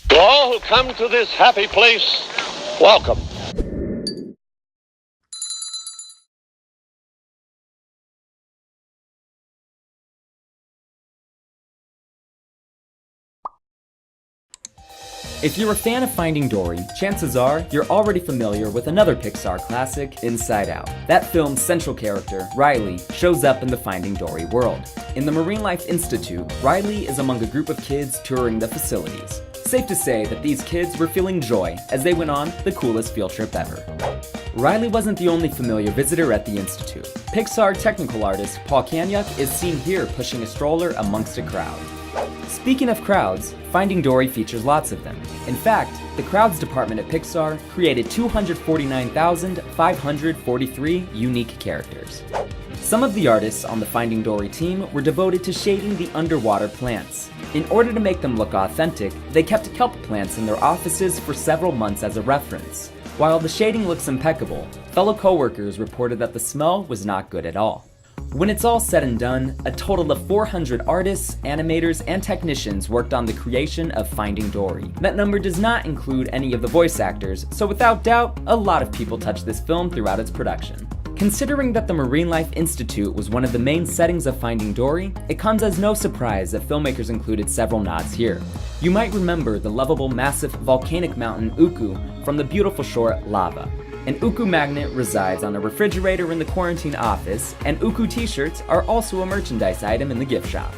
To all who come to this happy place, welcome. If you're a fan of Finding Dory, chances are you're already familiar with another Pixar classic, Inside Out. That film's central character, Riley, shows up in the Finding Dory world. In the Marine Life Institute, Riley is among a group of kids touring the facilities. Safe to say that these kids were feeling joy as they went on the coolest field trip ever. Riley wasn't the only familiar visitor at the Institute. Pixar technical artist Paul Kanyuk is seen here pushing a stroller amongst a crowd. Speaking of crowds, Finding Dory features lots of them. In fact, the crowds department at Pixar created 249,543 unique characters. Some of the artists on the Finding Dory team were devoted to shading the underwater plants. In order to make them look authentic, they kept kelp plants in their offices for several months as a reference. While the shading looks impeccable, fellow coworkers reported that the smell was not good at all. When it's all said and done, a total of 400 artists, animators, and technicians worked on the creation of Finding Dory. That number does not include any of the voice actors, so without doubt, a lot of people touched this film throughout its production. Considering that the Marine Life Institute was one of the main settings of Finding Dory, it comes as no surprise that filmmakers included several nods here. You might remember the lovable massive volcanic mountain Uku from the beautiful short Lava. An Uku magnet resides on a refrigerator in the quarantine office, and Uku t-shirts are also a merchandise item in the gift shop.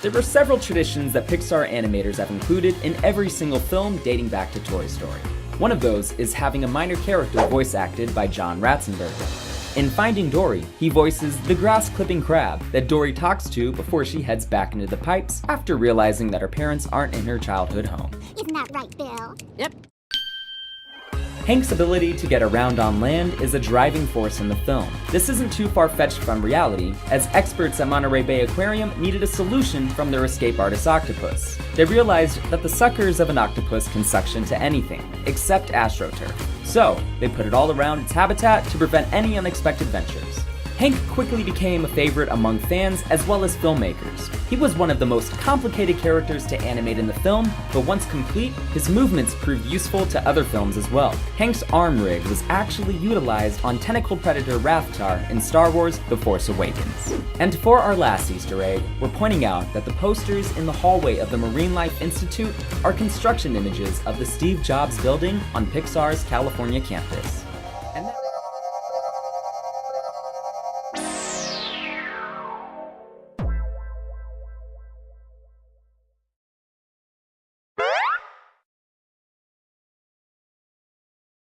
There are several traditions that Pixar animators have included in every single film dating back to Toy Story. One of those is having a minor character voice acted by John Ratzenberger. In Finding Dory, he voices the grass-clipping crab that Dory talks to before she heads back into the pipes after realizing that her parents aren't in her childhood home. Isn't that right, Bill? Yep. Hank's ability to get around on land is a driving force in the film. This isn't too far-fetched from reality, as experts at Monterey Bay Aquarium needed a solution from their escape artist octopus. They realized that the suckers of an octopus can suction to anything, except AstroTurf. So, they put it all around its habitat to prevent any unexpected ventures. Hank quickly became a favorite among fans as well as filmmakers. He was one of the most complicated characters to animate in the film, but once complete, his movements proved useful to other films as well. Hank's arm rig was actually utilized on tentacled predator Rathtar in Star Wars The Force Awakens. And for our last Easter egg, we're pointing out that the posters in the hallway of the Marine Life Institute are construction images of the Steve Jobs building on Pixar's California campus.